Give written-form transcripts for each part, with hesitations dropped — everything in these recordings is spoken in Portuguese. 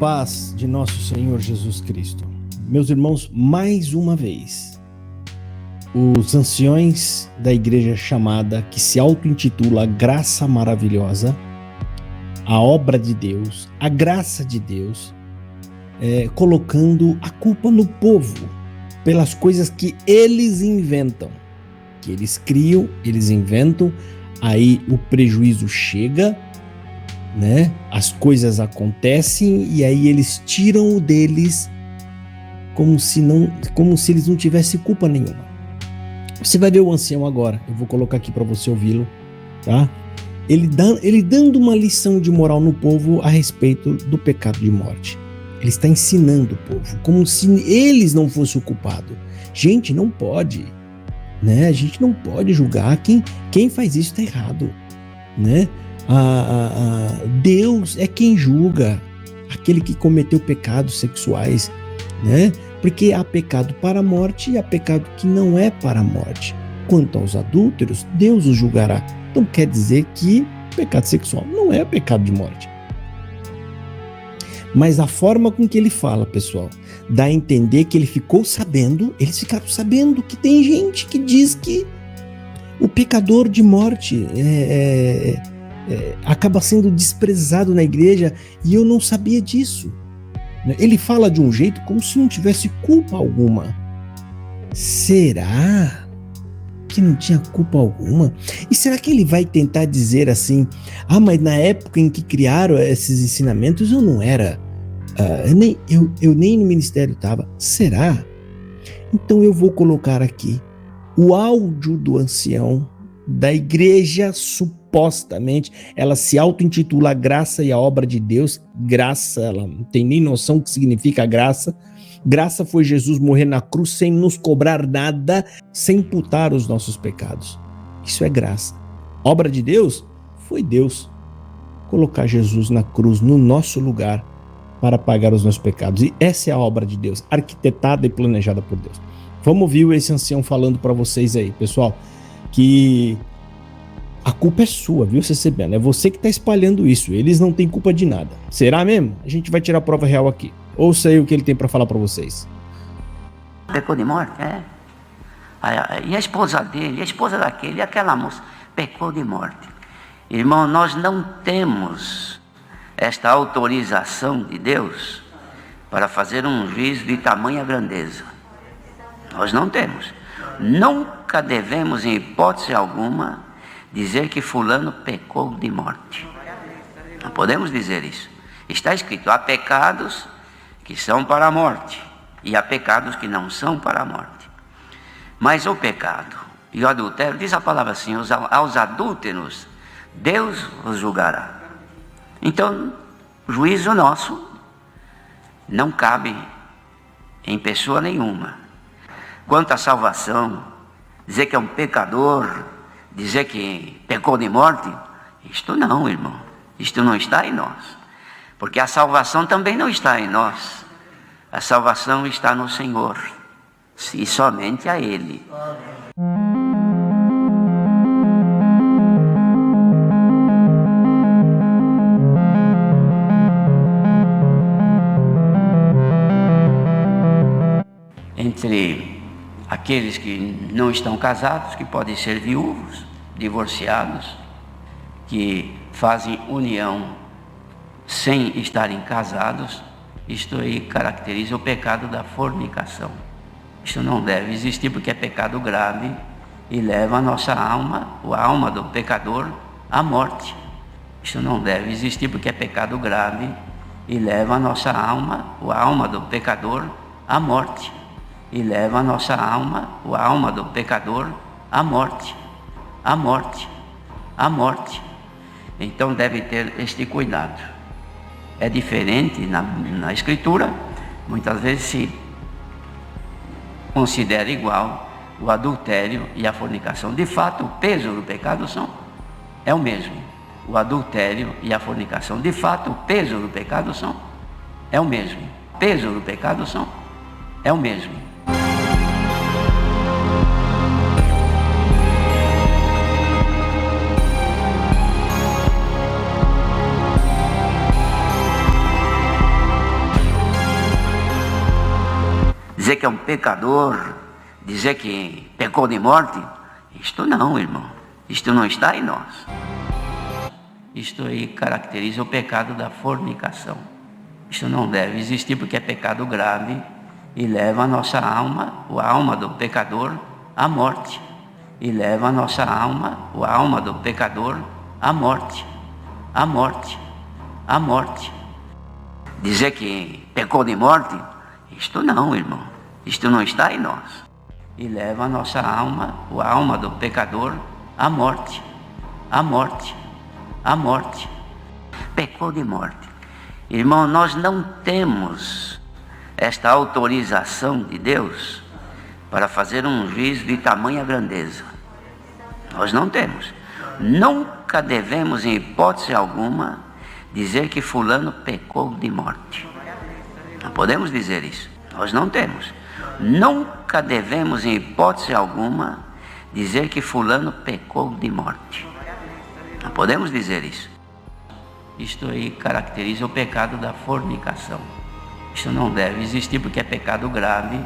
paz de nosso Senhor Jesus Cristo. Meus irmãos, mais uma vez, os anciões da igreja chamada, que se auto-intitula Graça Maravilhosa, a obra de Deus, a graça de Deus, colocando a culpa no povo pelas coisas que eles inventam, que eles criam, eles inventam, aí o prejuízo chega, né? As coisas acontecem e aí eles tiram o deles como se eles não tivessem culpa nenhuma. Você vai ver o ancião agora, eu vou colocar aqui para você ouvi-lo, tá? Ele dando uma lição de moral no povo a respeito do pecado de morte. Ele está ensinando o povo, como se eles não fossem o culpado. Gente, não pode, né? A gente não pode julgar. Quem faz isso está errado, né? Deus é quem julga aquele que cometeu pecados sexuais, né? Porque há pecado para a morte e há pecado que não é para a morte. Quanto aos adúlteros, Deus os julgará. Então quer dizer que pecado sexual não é pecado de morte. Mas a forma com que ele fala, pessoal, dá a entender que eles ficaram sabendo que tem gente que diz que o pecador de morte acaba sendo desprezado na igreja, e eu não sabia disso. Ele fala de um jeito como se não tivesse culpa alguma. Será que não tinha culpa alguma? E será que ele vai tentar dizer assim, mas na época em que criaram esses ensinamentos eu não era, eu nem no ministério estava? Será? Então eu vou colocar aqui o áudio do ancião da igreja, supostamente, ela se auto-intitula a graça e a obra de Deus. Graça, ela não tem nem noção do que significa graça. Graça foi Jesus morrer na cruz sem nos cobrar nada, sem imputar os nossos pecados. Isso é graça. Obra de Deus foi Deus colocar Jesus na cruz no nosso lugar para pagar os nossos pecados. E essa é a obra de Deus, arquitetada e planejada por Deus. Vamos ouvir esse ancião falando para vocês aí, pessoal, que a culpa é sua, viu, CCBN? É você que está espalhando isso. Eles não têm culpa de nada. Será mesmo? A gente vai tirar a prova real aqui. Ouça aí o que ele tem para falar para vocês. Pecou de morte, E a esposa dele, a esposa daquele, e aquela moça, pecou de morte. Irmão, nós não temos esta autorização de Deus para fazer um juízo de tamanha grandeza. Nós não temos. Nunca devemos, em hipótese alguma, dizer que fulano pecou de morte. Não podemos dizer isso. Está escrito, há pecados que são para a morte e há pecados que não são para a morte. Mas o pecado e o adultério, diz a palavra assim, aos adúlteros Deus os julgará. Então, o juízo nosso não cabe em pessoa nenhuma. Quanto à salvação, dizer que é um pecador, dizer que pecou de morte, isto não, irmão. Isto não está em nós. Porque a salvação também não está em nós. A salvação está no Senhor. E somente a Ele. Entre aqueles que não estão casados, que podem ser viúvos, divorciados, que fazem união sem estarem casados, isto aí caracteriza o pecado da fornicação. Isto não deve existir porque é pecado grave e leva a nossa alma, a alma do pecador, à morte. Isto não deve existir porque é pecado grave e leva a nossa alma, a alma do pecador, à morte. E leva a nossa alma, a alma do pecador, à morte, à morte, à morte. Então deve ter este cuidado. É diferente na Escritura, muitas vezes se considera igual o adultério e a fornicação. De fato, o peso do pecado é o mesmo. O adultério e a fornicação. De fato, o peso do pecado é o mesmo. O peso do pecado é o mesmo. dizer que é um pecador, dizer que pecou de morte. Isto não, irmão. Isto não está em nós. Isto aí caracteriza o pecado da fornicação. Isto não deve existir porque é pecado grave e leva a nossa alma, a alma do pecador, à morte. E leva a nossa alma, a alma do pecador, à morte. À morte. À morte. Dizer que pecou de morte, isto não, irmão. Isto não está em nós. E leva a nossa alma, a alma do pecador, à morte. À morte. À morte. Pecou de morte. Irmão, nós não temos esta autorização de Deus para fazer um juízo de tamanha grandeza. Nós não temos. Nunca devemos, em hipótese alguma, dizer que fulano pecou de morte. Não podemos dizer isso. Nós não temos. Nunca devemos, em hipótese alguma, dizer que fulano pecou de morte. Não podemos dizer isso. Isto aí caracteriza o pecado da fornicação. Isto não deve existir porque é pecado grave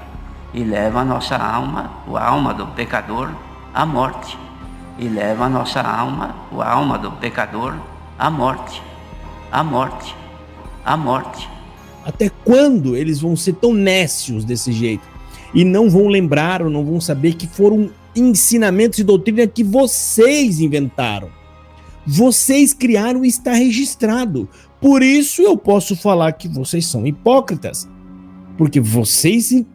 e leva a nossa alma, a alma do pecador, à morte. E leva a nossa alma, a alma do pecador, à morte. À morte. À morte. Até quando eles vão ser tão nécios desse jeito? E não vão lembrar ou não vão saber que foram ensinamentos e doutrina que vocês inventaram. Vocês criaram e está registrado. Por isso eu posso falar que vocês são hipócritas. Porque vocês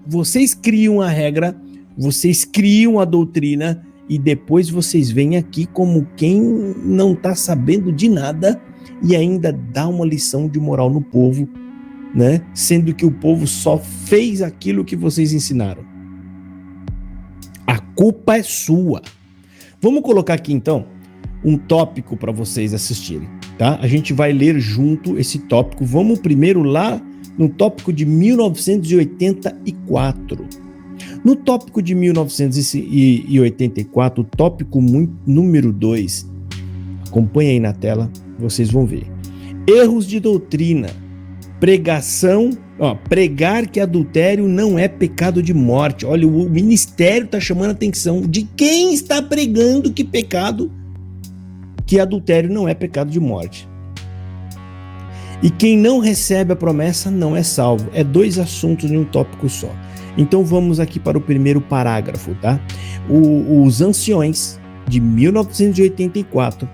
criam a regra, vocês criam a doutrina e depois vocês vêm aqui como quem não está sabendo de nada e ainda dá uma lição de moral no povo, né? Sendo que o povo só fez aquilo que vocês ensinaram. A culpa é sua. Vamos colocar aqui então um tópico para vocês assistirem, tá? A gente vai ler junto esse tópico. Vamos primeiro lá no tópico de 1984. No tópico de 1984, o tópico número 2, acompanha aí na tela, vocês vão ver. Erros de doutrina. Pregar que adultério não é pecado de morte. Olha, o ministério está chamando a atenção de quem está pregando que adultério não é pecado de morte. E quem não recebe a promessa não é salvo. É 2 assuntos em um tópico só. Então vamos aqui para o primeiro parágrafo, tá? Os anciões de 1984.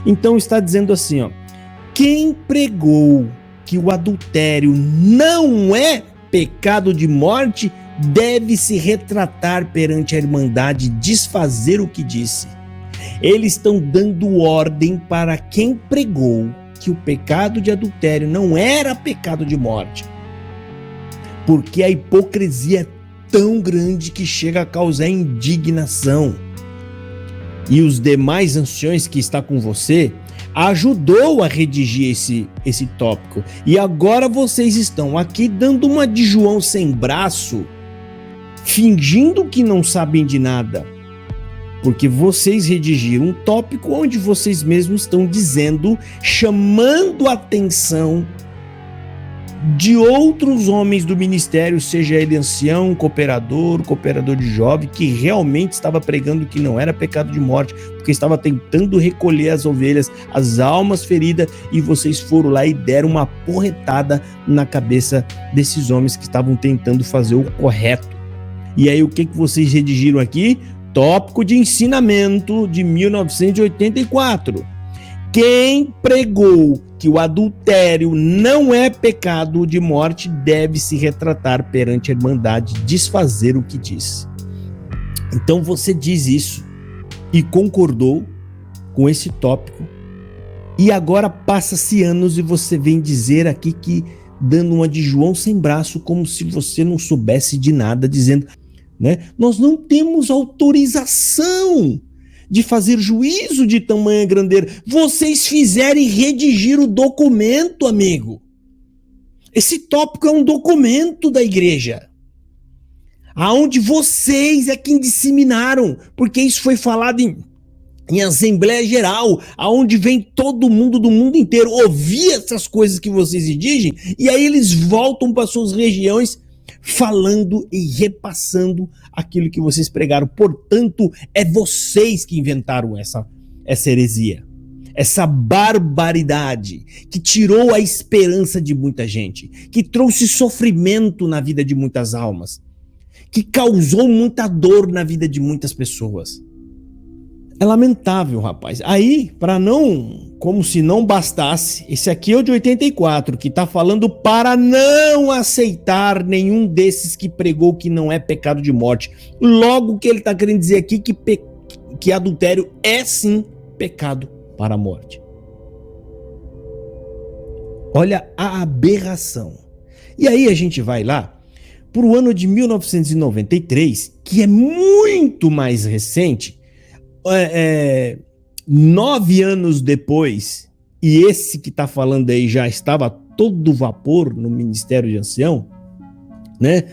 Então está dizendo assim, ó. Quem pregou que o adultério não é pecado de morte deve se retratar perante a Irmandade e desfazer o que disse. Eles estão dando ordem para quem pregou que o pecado de adultério não era pecado de morte. Porque a hipocrisia é tão grande que chega a causar indignação. E os demais anciões que está com você ajudou a redigir esse tópico. E agora vocês estão aqui dando uma de João sem braço, fingindo que não sabem de nada. Porque vocês redigiram um tópico onde vocês mesmos estão dizendo, chamando a atenção de outros homens do ministério, seja ele ancião, cooperador de jovem, que realmente estava pregando que não era pecado de morte, porque estava tentando recolher as ovelhas, as almas feridas, e vocês foram lá e deram uma porretada na cabeça desses homens que estavam tentando fazer o correto. E aí o que vocês redigiram aqui? Tópico de ensinamento de 1984. Quem pregou que o adultério não é pecado de morte deve se retratar perante a Irmandade, desfazer o que disse. Então você diz isso e concordou com esse tópico e agora passa-se anos e você vem dizer aqui que dando uma de João sem braço como se você não soubesse de nada, dizendo, né? Nós não temos autorização de fazer juízo de tamanha grandeza. Vocês fizeram e redigiram o documento, amigo. Esse tópico é um documento da igreja, aonde vocês é quem disseminaram, porque isso foi falado em Assembleia Geral, aonde vem todo mundo do mundo inteiro ouvir essas coisas que vocês redigem, e aí eles voltam para suas regiões falando e repassando aquilo que vocês pregaram. Portanto, é vocês que inventaram essa heresia, essa barbaridade que tirou a esperança de muita gente, que trouxe sofrimento na vida de muitas almas, que causou muita dor na vida de muitas pessoas. É lamentável, rapaz. Aí, como se não bastasse, esse aqui é o de 84, que tá falando para não aceitar nenhum desses que pregou que não é pecado de morte. Logo que ele tá querendo dizer aqui que adultério é sim pecado para a morte. Olha a aberração. E aí a gente vai lá para o ano de 1993, que é muito mais recente, 9 anos depois, e esse que está falando aí já estava todo vapor no Ministério de Ancião, né?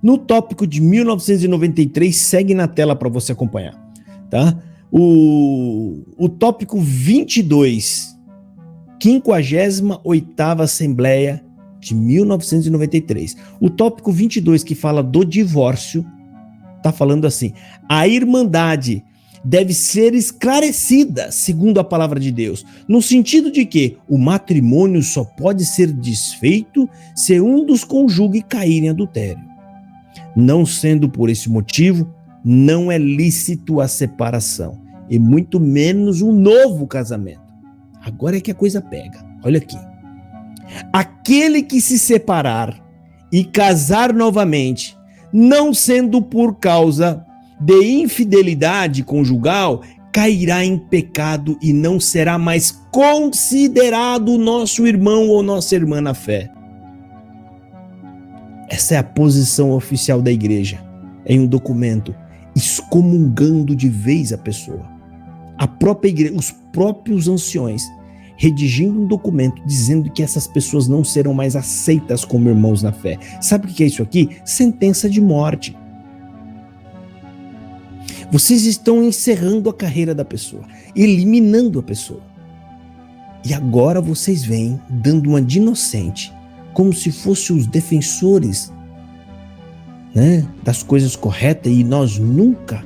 No tópico de 1993, segue na tela para você acompanhar, tá? O tópico 22, 58ª Assembleia de 1993. O tópico 22, que fala do divórcio, tá falando assim: a irmandade deve ser esclarecida segundo a palavra de Deus, no sentido de que o matrimônio só pode ser desfeito se um dos cônjuges cair em adultério. Não sendo por esse motivo, não é lícito a separação, e muito menos um novo casamento. Agora é que a coisa pega. Olha aqui. Aquele que se separar e casar novamente, não sendo por causa de infidelidade conjugal, cairá em pecado e não será mais considerado nosso irmão ou nossa irmã na fé. Essa é a posição oficial da igreja, em um documento, excomungando de vez a pessoa. A própria igreja, os próprios anciões, redigindo um documento dizendo que essas pessoas não serão mais aceitas como irmãos na fé. Sabe o que é isso aqui? Sentença de morte. Vocês estão encerrando a carreira da pessoa, eliminando a pessoa. E agora vocês vêm dando uma de inocente, como se fossem os defensores, né, das coisas corretas, e nós nunca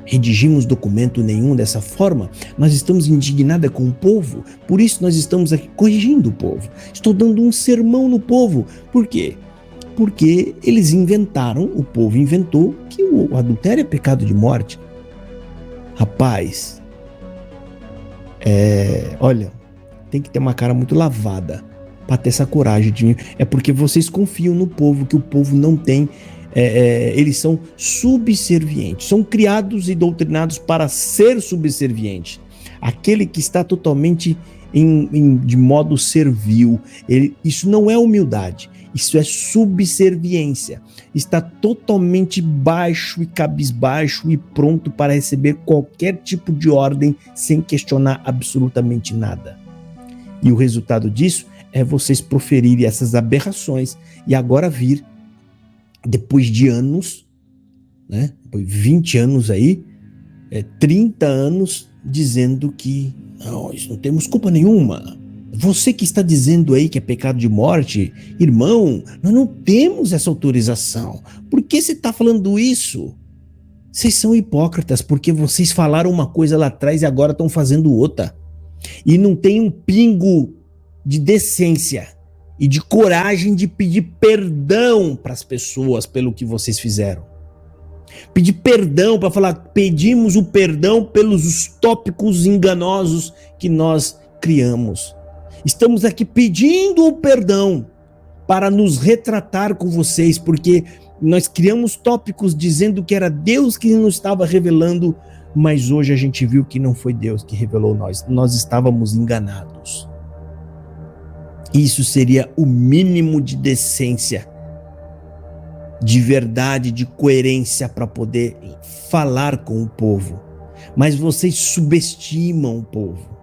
redigimos documento nenhum dessa forma. Nós estamos indignados com o povo, por isso nós estamos aqui corrigindo o povo. Estou dando um sermão no povo. Por quê? Porque eles inventaram, o povo inventou que o adultério é pecado de morte. Rapaz, olha, tem que ter uma cara muito lavada para ter essa coragem de... É porque vocês confiam no povo, que o povo não tem... eles são subservientes, são criados e doutrinados para ser subserviente. Aquele que está totalmente de modo servil, isso não é humildade, isso é subserviência. Está totalmente baixo e cabisbaixo e pronto para receber qualquer tipo de ordem sem questionar absolutamente nada. E o resultado disso é vocês proferirem essas aberrações e agora vir, depois de anos, né, 20 anos aí, 30 anos, dizendo que nós não temos culpa nenhuma. Você que está dizendo aí que é pecado de morte, irmão, nós não temos essa autorização. Por que você está falando isso? Vocês são hipócritas, porque vocês falaram uma coisa lá atrás e agora estão fazendo outra. E não tem um pingo de decência e de coragem de pedir perdão para as pessoas pelo que vocês fizeram. Pedir perdão para falar, pedimos o perdão pelos tópicos enganosos que nós criamos. Estamos aqui pedindo o perdão para nos retratar com vocês, porque nós criamos tópicos dizendo que era Deus que nos estava revelando, mas hoje a gente viu que não foi Deus que revelou nós estávamos enganados. Isso seria o mínimo de decência, de verdade, de coerência para poder falar com o povo. Mas vocês subestimam o povo.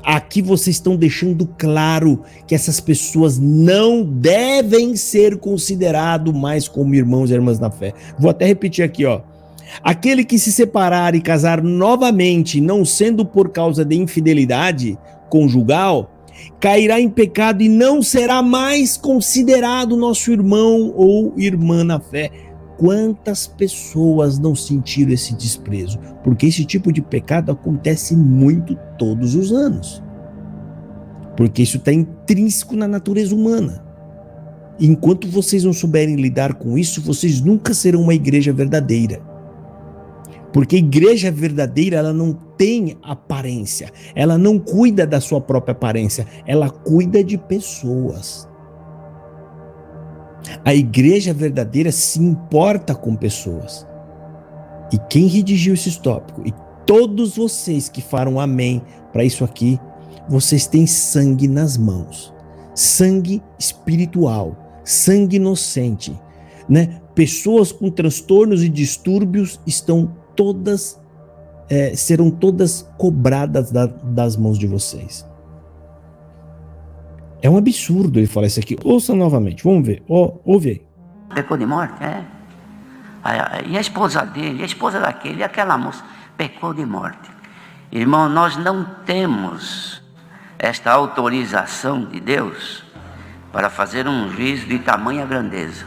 Aqui vocês estão deixando claro que essas pessoas não devem ser considerados mais como irmãos e irmãs na fé. Vou até repetir aqui, ó. Aquele que se separar e casar novamente, não sendo por causa de infidelidade conjugal, cairá em pecado e não será mais considerado nosso irmão ou irmã na fé. Quantas pessoas não sentiram esse desprezo? Porque esse tipo de pecado acontece muito todos os anos. Porque isso está intrínseco na natureza humana. Enquanto vocês não souberem lidar com isso, vocês nunca serão uma igreja verdadeira. Porque a igreja verdadeira, ela não tem aparência, ela não cuida da sua própria aparência, ela cuida de pessoas. A igreja verdadeira se importa com pessoas. E quem redigiu esse tópico, e todos vocês que falam amém para isso aqui, vocês têm sangue nas mãos, sangue espiritual, sangue inocente, né? Pessoas com transtornos e distúrbios serão todas cobradas das mãos de vocês. É um absurdo ele falar isso aqui. Ouça novamente, vamos ver. Ouve aí. Pecou de morte, é. E a esposa dele, a esposa daquele, e aquela moça, pecou de morte. Irmão, nós não temos esta autorização de Deus para fazer um juízo de tamanha grandeza.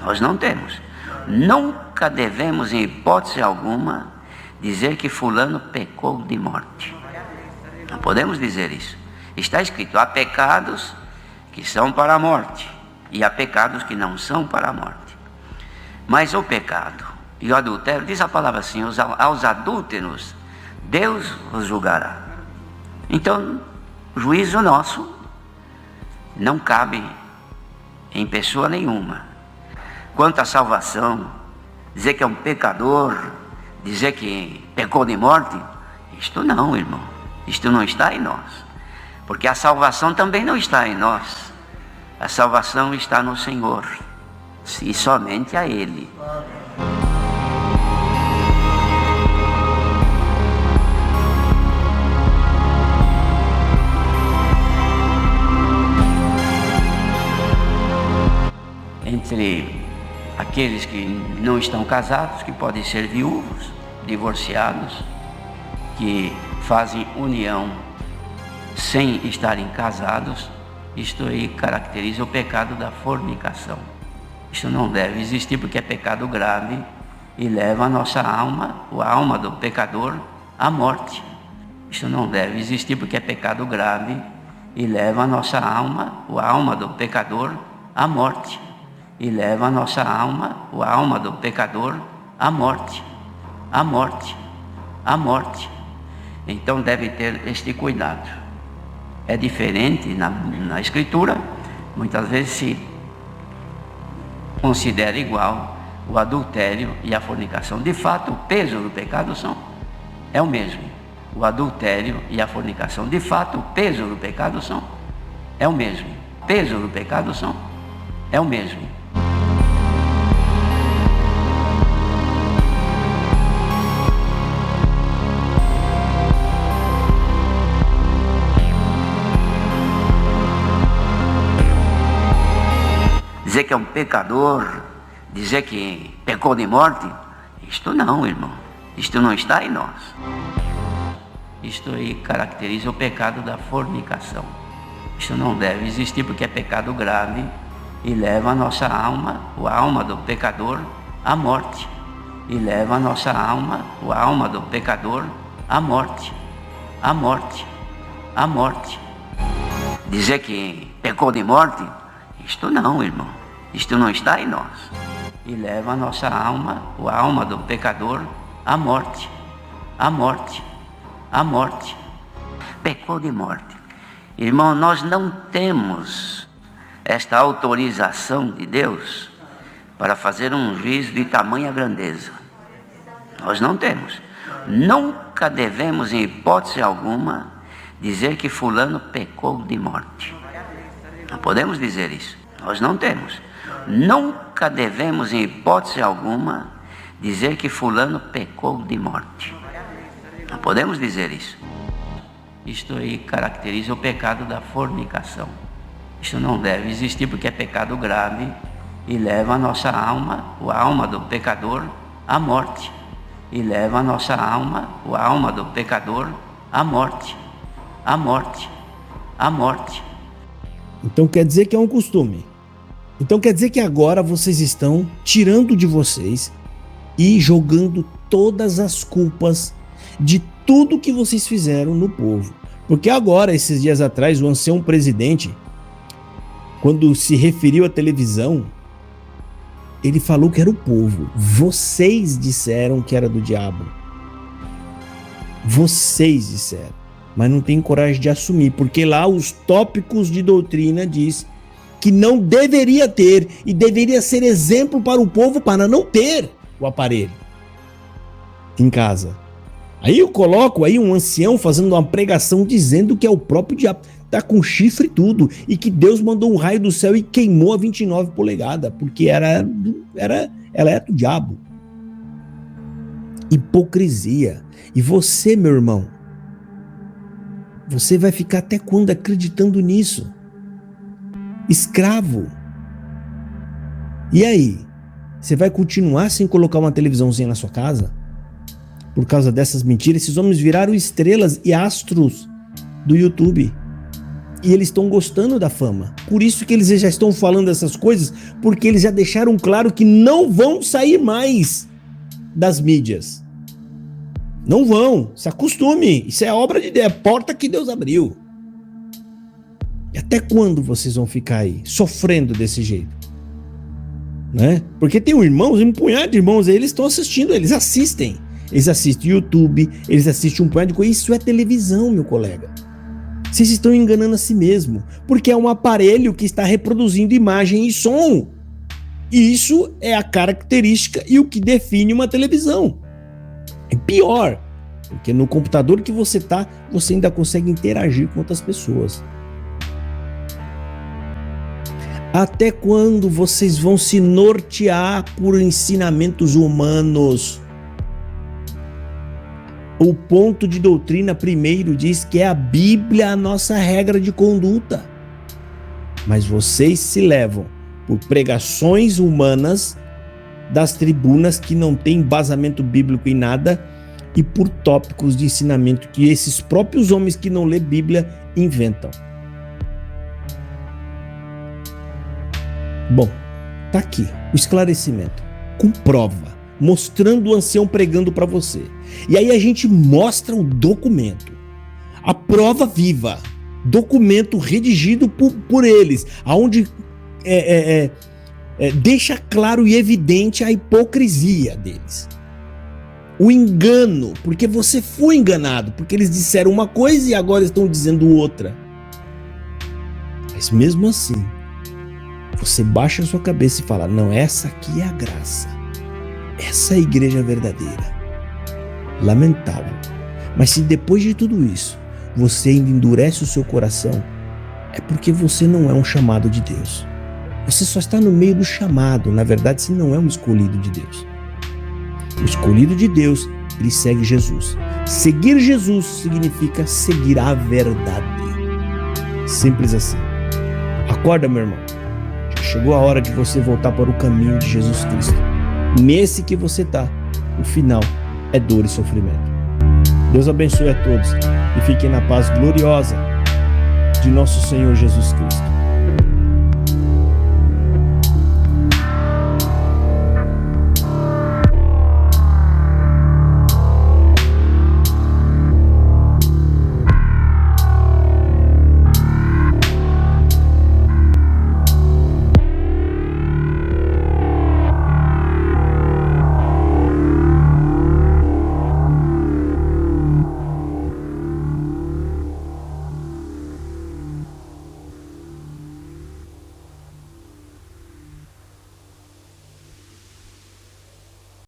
Nós não temos. Nunca devemos, em hipótese alguma, dizer que fulano pecou de morte. Não podemos dizer isso. Está escrito, há pecados que são para a morte e há pecados que não são para a morte. Mas o pecado e o adultério, diz a palavra assim, aos adúlteros, Deus os julgará. Então, o juízo nosso não cabe em pessoa nenhuma. Quanto à salvação, dizer que é um pecador, dizer que pecou de morte, isto não, irmão, isto não está em nós. Porque a salvação também não está em nós. A salvação está no Senhor. E somente a Ele. Entre aqueles que não estão casados, que podem ser viúvos, divorciados, que fazem união sem estarem casados, isto aí caracteriza o pecado da fornicação. Isto não deve existir porque é pecado grave e leva a nossa alma, a alma do pecador, à morte. Isto não deve existir porque é pecado grave e leva a nossa alma, a alma do pecador, à morte. E leva a nossa alma, a alma do pecador, à morte. À morte. À morte. Então deve ter este cuidado. É diferente na Escritura, muitas vezes se considera igual o adultério e a fornicação. De fato, o peso do pecado é o mesmo. O adultério e a fornicação. De fato, o peso do pecado é o mesmo. O peso do pecado é o mesmo. Dizer que é um pecador, dizer que pecou de morte, isto não, irmão. Isto não está em nós. Isto aí caracteriza o pecado da fornicação. Isto não deve existir porque é pecado grave e leva a nossa alma, a alma do pecador, à morte. E leva a nossa alma, a alma do pecador, à morte. À morte. À morte. Dizer que pecou de morte, isto não, irmão. Isto não está em nós. E leva a nossa alma, a alma do pecador, à morte. À morte. À morte. Pecou de morte. Irmão, nós não temos esta autorização de Deus para fazer um juízo de tamanha grandeza. Nós não temos. Nunca devemos, em hipótese alguma, dizer que fulano pecou de morte. Não podemos dizer isso. Nós não temos. Nunca devemos, em hipótese alguma, dizer que fulano pecou de morte. Não podemos dizer isso. Isto aí caracteriza o pecado da fornicação. Isto não deve existir porque é pecado grave e leva a nossa alma, a alma do pecador, à morte. E leva a nossa alma, a alma do pecador, à morte. À morte. a morte. Então quer dizer que é um costume. Então quer dizer que agora vocês estão tirando de vocês e jogando todas as culpas de tudo que vocês fizeram no povo. Porque agora, esses dias atrás, o ancião presidente, quando se referiu à televisão, ele falou que era o povo. Vocês disseram que era do diabo. Vocês disseram. Mas não tem coragem de assumir, porque lá os tópicos de doutrina diz que não deveria ter e deveria ser exemplo para o povo para não ter o aparelho em casa. Aí eu coloco aí um ancião fazendo uma pregação dizendo que é o próprio diabo, tá com chifre e tudo, e que Deus mandou um raio do céu e queimou a 29 polegadas, porque ela é do diabo. Hipocrisia. E você, meu irmão, você vai ficar até quando acreditando nisso? Escravo. E aí? Você vai continuar sem colocar uma televisãozinha na sua casa? Por causa dessas mentiras, esses homens viraram estrelas e astros do YouTube. E eles estão gostando da fama. Por isso que eles já estão falando essas coisas, porque eles já deixaram claro que não vão sair mais das mídias. Não vão. Se acostume. Isso é obra de Deus, é porta que Deus abriu. E até quando vocês vão ficar aí, sofrendo desse jeito? Né? Porque tem um punhado de irmãos aí, eles estão assistindo, eles assistem YouTube, eles assistem um punhado de coisa. Isso é televisão, meu colega. Vocês estão enganando a si mesmo, porque é um aparelho que está reproduzindo imagem e som. E isso é a característica e o que define uma televisão. É pior, porque no computador que você tá, você ainda consegue interagir com outras pessoas. Até quando vocês vão se nortear por ensinamentos humanos? O ponto de doutrina primeiro diz que é a Bíblia a nossa regra de conduta. Mas vocês se levam por pregações humanas das tribunas que não tem embasamento bíblico em nada e por tópicos de ensinamento que esses próprios homens que não lê Bíblia inventam. Bom, tá aqui o esclarecimento, com prova, mostrando o ancião pregando para você. E aí a gente mostra o documento, a prova viva, documento redigido por eles, aonde deixa claro e evidente a hipocrisia deles. O engano, porque você foi enganado, porque eles disseram uma coisa e agora estão dizendo outra. Mas mesmo assim, você baixa a sua cabeça e fala, não, essa aqui é a graça. Essa é a igreja verdadeira. Lamentável. Mas se depois de tudo isso, você ainda endurece o seu coração, é porque você não é um chamado de Deus. Você só está no meio do chamado. Na verdade, você não é um escolhido de Deus. O escolhido de Deus, ele segue Jesus. Seguir Jesus significa seguir a verdade. Simples assim. Acorda, meu irmão. Já chegou a hora de você voltar para o caminho de Jesus Cristo. Nesse que você está, o final é dor e sofrimento. Deus abençoe a todos e fiquem na paz gloriosa de nosso Senhor Jesus Cristo.